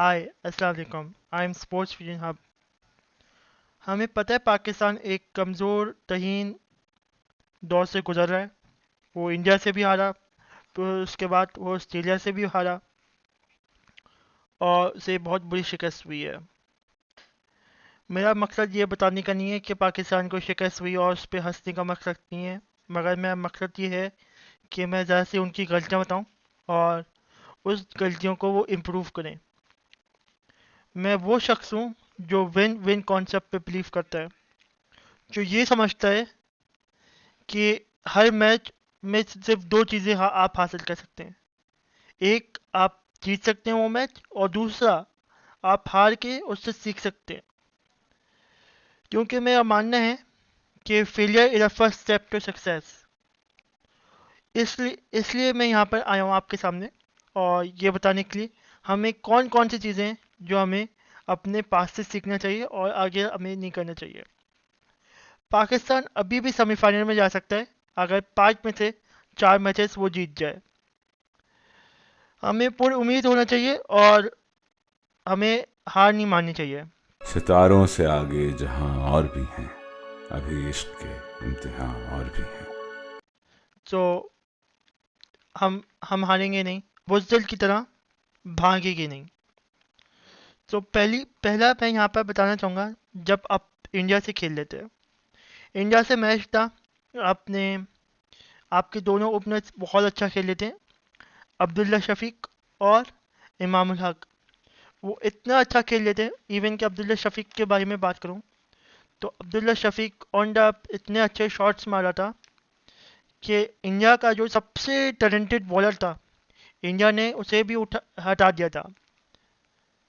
हाय अस्सलाम वालेकुम। I am sports vision hub. हमें पता है पाकिस्तान एक कमज़ोर तरीन दौर से गुजर रहा है। वो इंडिया से भी हारा, फिर उसके बाद वो ऑस्ट्रेलिया से भी हारा और उसे बहुत बुरी शिकस्त हुई है। मेरा मकसद ये बताने का नहीं है कि पाकिस्तान को शिकस्त हुई और उस पर हंसने का मकसद नहीं है, मगर मेरा मकसद ये है कि मैं ज़रा से उनकी गलतियाँ बताऊँ और उस गलतियों को वो इम्प्रूव करें। मैं वो शख्स हूँ जो विन विन कॉन्सेप्ट पे बिलीव करता है, जो ये समझता है कि हर मैच में सिर्फ दो चीज़ें आप हासिल कर सकते हैं। एक, आप जीत सकते हैं वो मैच, और दूसरा, आप हार के उससे सीख सकते हैं। क्योंकि मेरा मानना है कि failure is the first step to success. इसलिए मैं यहाँ पर आया हूँ आपके सामने और ये बताने के लिए हमें कौन कौन सी चीज़ें हैं जो हमें अपने पास से सीखना चाहिए और आगे हमें नहीं करना चाहिए। पाकिस्तान अभी भी सेमीफाइनल में जा सकता है अगर 5 में से 4 मैचेस वो जीत जाए। हमें पूरी उम्मीद होना चाहिए और हमें हार नहीं माननी चाहिए। सितारों से आगे जहां और भी हैं, अभी इश्क के इम्तिहान और भी हैं। तो हम हारेंगे नहीं, बुज़दिल की तरह भागेंगे नहीं। तो पहला मैं यहाँ पर बताना चाहूँगा, जब आप इंडिया से खेल लेते हैं, इंडिया से मैच था, आपने आपके दोनों ओपनर्स बहुत अच्छा खेल लेते हैं, अब्दुल्ला शफीक और इमामुल हक। वो इतना अच्छा खेल लेते हैं, इवन कि अब्दुल्ला शफीक के बारे में बात करूँ तो अब्दुल्ला शफीक ऑन द इतने अच्छे शॉट्स मारा था कि इंडिया का जो सबसे टैलेंटेड बॉलर था, इंडिया ने उसे भी हटा दिया था,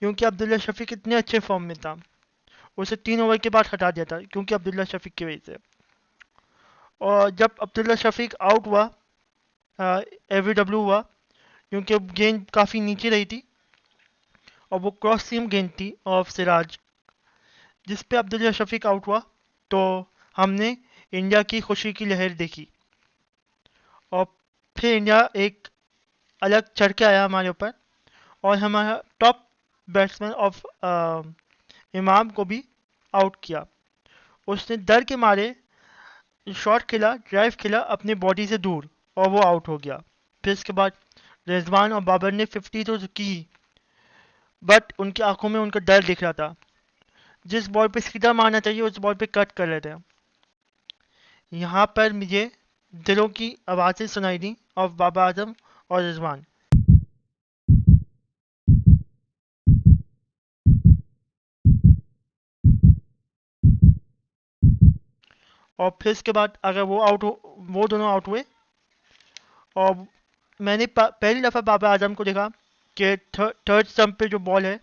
क्योंकि अब्दुल्ला शफीक इतने अच्छे फॉर्म में था। उसे 3 ओवर के बाद हटा दिया था क्योंकि अब्दुल्ला शफीक की वजह से। और जब अब्दुल्ला शफीक आउट हुआ, एवीडब्ल्यू हुआ, क्योंकि गेंद काफ़ी नीचे रही थी और वो क्रॉस सीम गेंद थी ऑफ सिराज, जिस पे अब्दुल्ला शफीक आउट हुआ, तो हमने इंडिया की खुशी की लहर देखी और फिर इंडिया एक अलग चढ़ के आया हमारे ऊपर और हमारा टॉप बैट्समैन ऑफ इमाम को भी आउट किया। उसने डर के मारे शॉट खेला, ड्राइव खेला अपनी बॉडी से दूर, और वो आउट हो गया। फिर इसके बाद रिजवान और बाबर ने 50 तो की, बट उनकी आंखों में उनका डर दिख रहा था। जिस बॉल पे सीधा मारना चाहिए उस बॉल पे कट कर रहे थे। यहाँ पर मुझे दिलों की आवाज़ें सुनाई दी और बाबर आजम और रिजवान। और फिर इसके बाद अगर वो दोनों आउट हुए, और मैंने पहली दफ़ा बाबर आजम को देखा कि थर्ड स्टंप पे जो बॉल है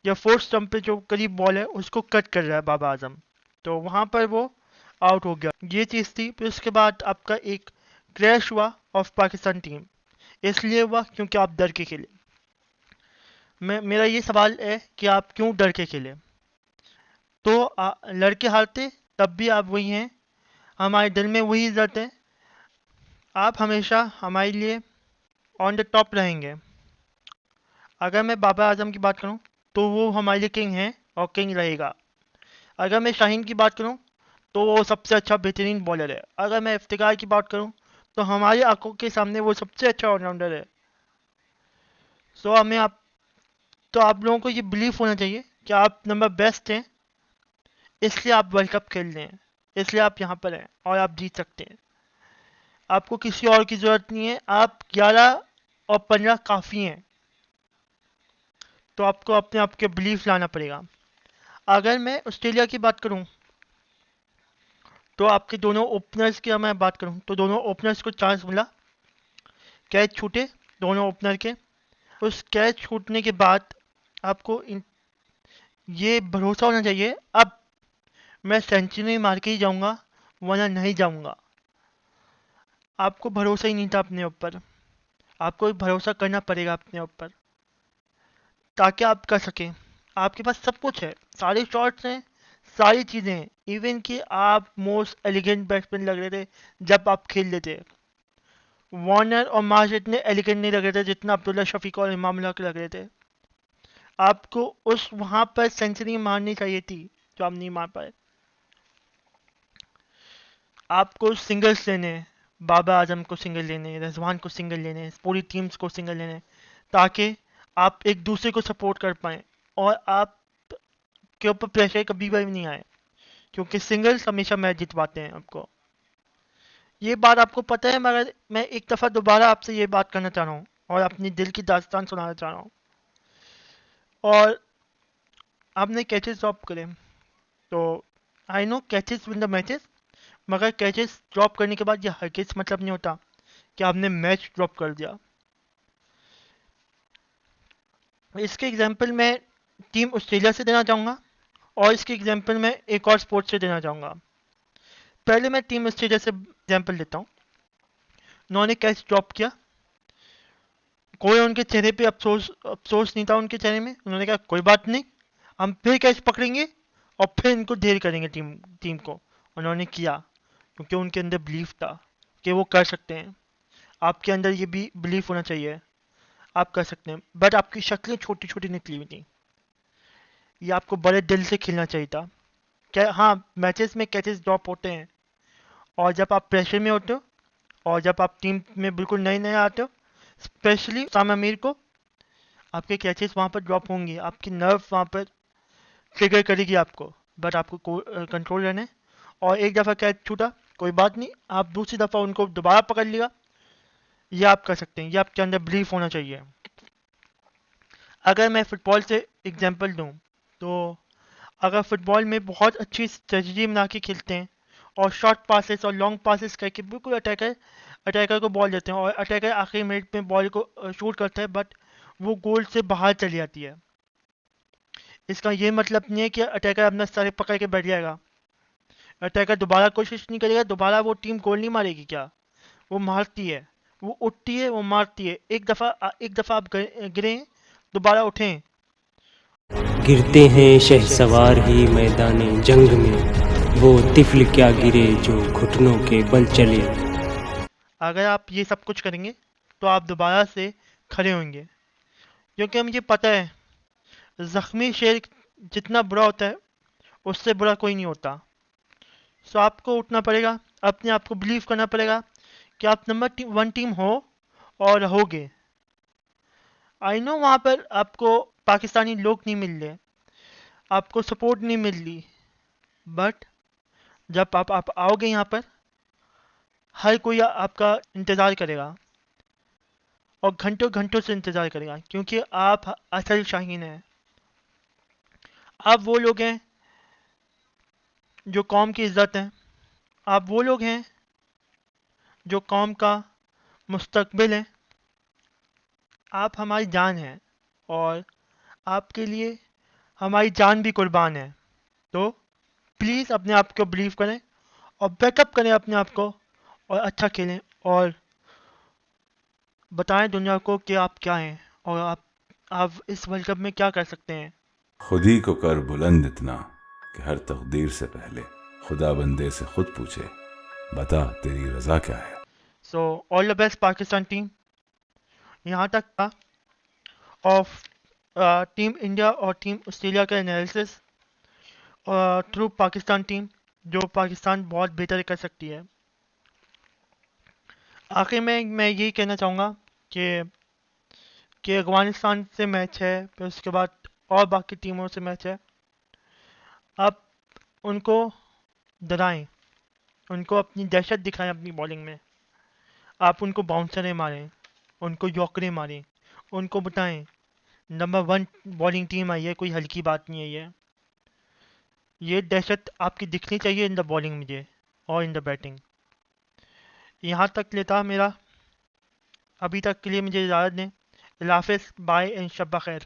या फोर्थ स्टंप पे जो करीब बॉल है उसको कट कर रहा है बाबर आजम, तो वहाँ पर वो आउट हो गया। ये चीज़ थी। फिर उसके बाद आपका एक क्रैश हुआ ऑफ पाकिस्तान टीम, इसलिए हुआ क्योंकि आप डर के खेले। मेरा ये सवाल है कि आप क्यों डर के खेले? तो लड़के हारते तब भी आप वही हैं, हमारे दिल में वही इज्जत है। आप हमेशा हमारे लिए ऑन द टॉप रहेंगे। अगर मैं बाबर आजम की बात करूं तो वो हमारे लिए किंग है और किंग रहेगा। अगर मैं शाहीन की बात करूं तो वो सबसे अच्छा बेहतरीन बॉलर है। अगर मैं इफ्तिकार की बात करूं तो हमारी आंखों के सामने वो सबसे अच्छा ऑलराउंडर है। सो हमें आप तो आप लोगों को ये बिलीव होना चाहिए कि आप नंबर बेस्ट हैं, इसलिए आप वर्ल्ड कप खेल रहे हैं, इसलिए आप यहाँ पर हैं और आप जीत सकते हैं। आपको किसी और की ज़रूरत नहीं है, आप 11 और 15 काफ़ी हैं। तो आपको अपने आप के बिलीफ लाना पड़ेगा। अगर मैं ऑस्ट्रेलिया की बात करूं तो आपके दोनों ओपनर्स की मैं बात करूं तो दोनों ओपनर्स को चांस मिला, कैच छूटे दोनों ओपनर के। उस कैच छूटने के बाद आपको ये भरोसा होना चाहिए, अब मैं सेंचुरी मार के ही जाऊंगा वरना नहीं जाऊंगा। आपको भरोसा ही नहीं था अपने ऊपर, आपको भरोसा करना पड़ेगा अपने ऊपर ताकि आप कर सकें। आपके पास सब कुछ है, सारे शॉट्स हैं, सारी चीज़ें हैं, इवन कि आप मोस्ट एलिगेंट बैट्समैन लग रहे थे जब आप खेल लेते। वार्नर और मार्श इतने एलिगेंट नहीं लग रहे थे जितना अब्दुल्ला शफीक और इमाम उल हक लग रहे थे। आपको उस वहां पर सेंचुरी मारनी चाहिए थी जो आप नहीं मार पाए। आपको सिंगल्स लेने हैं, बाबर आजम को सिंगल लेने हैं, रिजवान को सिंगल लेने हैं, पूरी टीम्स को सिंगल लेने हैं, ताकि आप एक दूसरे को सपोर्ट कर पाएँ और आप के ऊपर प्रेशर कभी भी नहीं आए, क्योंकि सिंगल्स हमेशा मैच जितवाते हैं आपको। ये बात आपको पता है, मगर मैं एक दफ़ा दोबारा आपसे ये बात करना चाह रहा हूँ और अपनी दिल की दास्तान सुनाना चाह रहा हूँ। और आपने कैचेस ड्रॉप करे, तो I know catches win the matches, मगर कैचेस ड्रॉप करने के बाद ये हरगिज मतलब नहीं होता कि आपने मैच ड्रॉप कर दिया। इसके एग्जांपल मैं टीम ऑस्ट्रेलिया से देना चाहूँगा और इसके एग्जांपल मैं एक और स्पोर्ट्स से देना चाहूँगा। पहले मैं टीम ऑस्ट्रेलिया से एग्जांपल देता हूँ। उन्होंने कैच ड्रॉप किया, कोई उनके चेहरे पे अफसोस अफसोस नहीं था उनके चेहरे में। उन्होंने कहा कोई बात नहीं, हम फिर कैच पकड़ेंगे और फिर इनको ढेर करेंगे टीम टीम को। उन्होंने किया क्योंकि उनके अंदर बिलीफ था कि वो कर सकते हैं। आपके अंदर ये भी बिलीफ होना चाहिए, आप कर सकते हैं, बट आपकी शक्लें छोटी छोटी निकली हुई थी। ये आपको बड़े दिल से खेलना चाहिए था। क्या हाँ, मैचेस में कैचेस ड्रॉप होते हैं, और जब आप प्रेशर में होते हो और जब आप टीम में बिल्कुल नए नए आते हो, स्पेशली साम अमीर को, आपके कैचेस वहाँ पर ड्रॉप होंगे, आपकी नर्व वहाँ पर ट्रिगर करेगी आपको, बट आपको कंट्रोल रहना है। और एक दफ़ा कैच छूटा, कोई बात नहीं, आप दूसरी दफ़ा उनको दोबारा पकड़ लिया। ये आप कर सकते हैं, ये आपके अंदर बिलीफ होना चाहिए। अगर मैं फुटबॉल से एग्जांपल दूं, तो अगर फुटबॉल में बहुत अच्छी स्ट्रेटजी बना के खेलते हैं और शॉर्ट पासेस और लॉन्ग पासेस करके बिल्कुल अटैकर अटैकर को बॉल देते हैं और अटैकर आखिरी मिनट में बॉल को शूट करता है, बट वो गोल से बाहर चली जाती है। इसका ये मतलब नहीं है कि अटैकर अपना सर पकड़ के बैठ जाएगा। अटैकर दोबारा कोशिश नहीं करेगा, दोबारा वो टीम गोल नहीं मारेगी क्या? वो मारती है, वो उठती है, वो मारती है। एक दफ़ा आप गिरे, दोबारा उठें। गिरते हैं शहसवार ही मैदाने जंग में, वो तिफल क्या गिरे जो घुटनों के बल चले। अगर आप ये सब कुछ करेंगे तो आप दोबारा से खड़े होंगे, क्योंकि मुझे पता है जख्मी शेर जितना बुरा होता है उससे बुरा कोई नहीं होता। सो आपको उठना पड़ेगा, अपने आप को बिलीव करना पड़ेगा कि आप नंबर वन टीम हो और रहोगे। आई नो वहाँ पर आपको पाकिस्तानी लोग नहीं मिल रहे, आपको सपोर्ट नहीं मिल रही, बट जब आप आओगे यहाँ पर, हर कोई आपका इंतज़ार करेगा और घंटों घंटों से इंतज़ार करेगा, क्योंकि आप असल शाहीन हैं। आप वो लोग हैं जो कौम की इज़्ज़त हैं, आप वो लोग हैं जो कौम का मुस्तकबिल हैं, आप हमारी जान हैं और आपके लिए हमारी जान भी कुर्बान है। तो प्लीज़ अपने आप को बिलीव करें और बैकअप करें अपने आप को और अच्छा खेलें और बताएं दुनिया को कि आप क्या हैं और आप इस वर्ल्ड कप में क्या कर सकते हैं। खुद ही को कर बुलंद इतना कि हर तकदीर से पहले खुदा बंदे से खुद पूछे, बता तेरी रजा क्या है। So all the best Pakistan team. यहाँ तक था ऑफ टीम इंडिया और टीम ऑस्ट्रेलिया का एनालिसिस थ्रू पाकिस्तान टीम, जो पाकिस्तान बहुत बेहतर कर सकती है। आखिर में मैं यही कहना चाहूँगा कि अफगानिस्तान से मैच है, फिर उसके बाद और बाकी टीमों से मैच है। आप उनको डराएं, उनको अपनी दहशत दिखाएं अपनी बॉलिंग में। आप उनको बाउंसरें मारें, उनको यॉर्करें मारें, उनको बताएं नंबर वन बॉलिंग टीम आई है, कोई हल्की बात नहीं है ये दहशत आपकी दिखनी चाहिए इन द बॉलिंग मुझे और इन द बैटिंग। यहाँ तक लेता मेरा, अभी तक के लिए मुझे इजाज़त दें। अल्लाह हाफ़िज़, बाय एंड शब खैर।